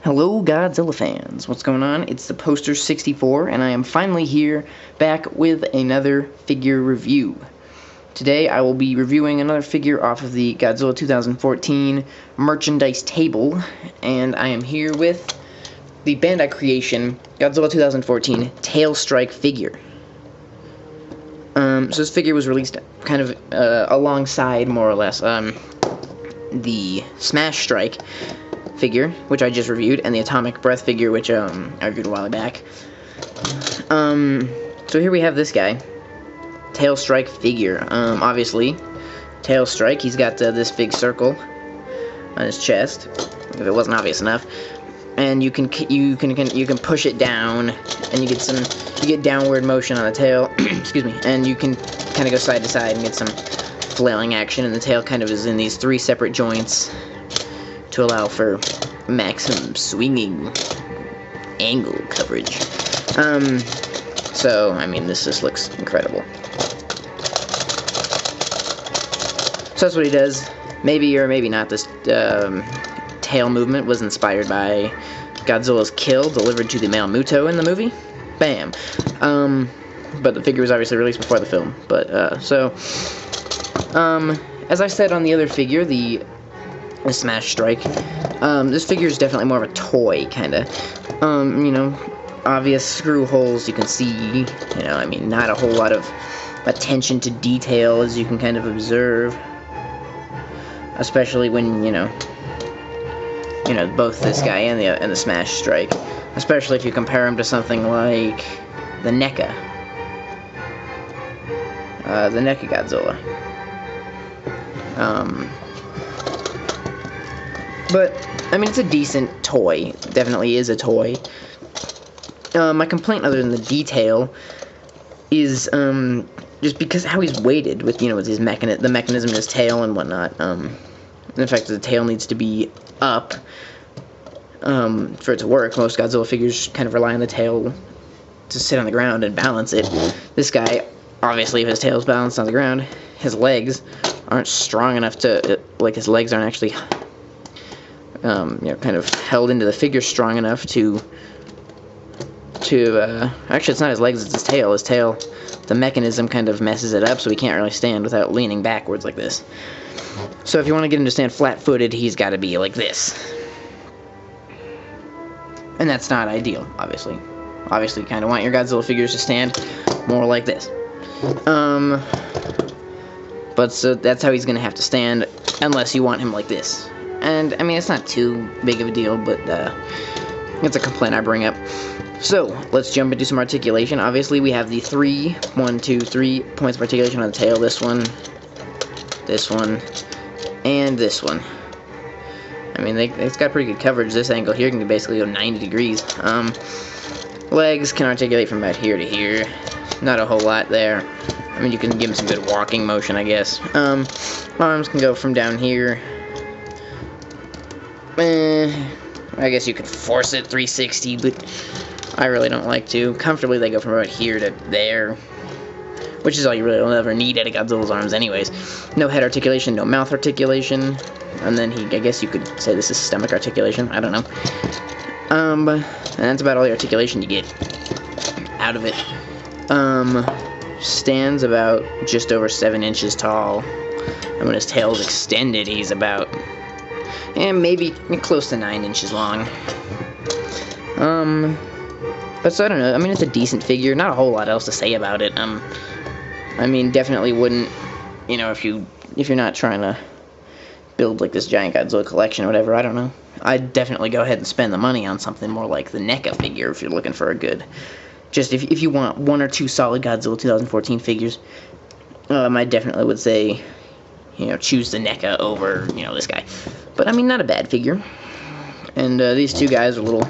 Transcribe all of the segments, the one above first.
Hello Godzilla fans, what's going on? It's the Poster 64 and I am finally here back with another figure review. Today I will be reviewing another figure off of the Godzilla 2014 merchandise table, and I am here with the Bandai Creation Godzilla 2014 Tail Strike figure. So this figure was released kind of alongside, more or less, the Smash Strike figure, which I just reviewed, and the Atomic Breath figure, which I reviewed a while back. So here we have this guy, Tail Strike figure. Obviously, Tail Strike. He's got this big circle on his chest, if it wasn't obvious enough, and you can push it down, and you get downward motion on the tail. Excuse me, and you can kind of go side to side and get some flailing action, and the tail kind of is in these three separate joints to allow for maximum swinging angle coverage. So, I mean, this just looks incredible. So that's what he does. Maybe or maybe not, this tail movement was inspired by Godzilla's kill delivered to the male Muto in the movie. Bam. But the figure was obviously released before the film. But, as I said on the other figure, the Smash Strike, this figure is definitely more of a toy, kinda. You know, obvious screw holes you can see, you know, I mean, not a whole lot of attention to detail, as you can kind of observe. Especially when, you know, both this guy and the Smash Strike. Especially if you compare him to something like the NECA. The NECA Godzilla. But, I mean, it's a decent toy. Definitely is a toy. My complaint, other than the detail, is just because how he's weighted with, with his the mechanism in his tail and whatnot. In fact, the tail needs to be up for it to work. Most Godzilla figures kind of rely on the tail to sit on the ground and balance it. This guy, obviously, if his tail's balanced on the ground, his legs aren't strong enough to, his legs aren't actually kind of held into the figure strong enough to actually, it's not his legs, it's his tail. His tail, the mechanism kind of messes it up, so he can't really stand without leaning backwards like this. So if you want to get him to stand flat-footed, he's got to be like this. And that's not ideal, obviously. Obviously, you kind of want your Godzilla figures to stand more like this. But so that's how he's going to have to stand, unless you want him like this. And, I mean, it's not too big of a deal, but it's a complaint I bring up. So, let's jump into some articulation. Obviously, we have the 3 points of articulation on the tail. This one, and this one. I mean, it's got pretty good coverage. This angle here can basically go 90 degrees. Legs can articulate from about here to here. Not a whole lot there. I mean, you can give him some good walking motion, I guess. Arms can go from down here. I guess you could force it 360, but I really don't like to. Comfortably, they go from about here to there, which is all you really will ever need out of Godzilla's arms anyways. No head articulation, no mouth articulation, and then I guess you could say this is stomach articulation, I don't know. And that's about all the articulation you get out of it. Stands about just over 7 inches tall, and when his tail's extended, he's about maybe close to 9 inches long. But so I don't know. I mean, it's a decent figure. Not a whole lot else to say about it. I mean, definitely wouldn't, if you're not trying to build like this giant Godzilla collection or whatever. I don't know. I'd definitely go ahead and spend the money on something more like the NECA figure if you're looking for a good. Just if you want 1 or 2 solid Godzilla 2014 figures, I definitely would say, choose the NECA over, this guy. But, I mean, not a bad figure. And these two guys are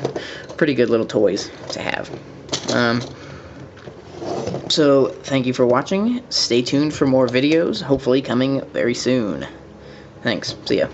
pretty good little toys to have. So, thank you for watching. Stay tuned for more videos, hopefully coming very soon. Thanks. See ya.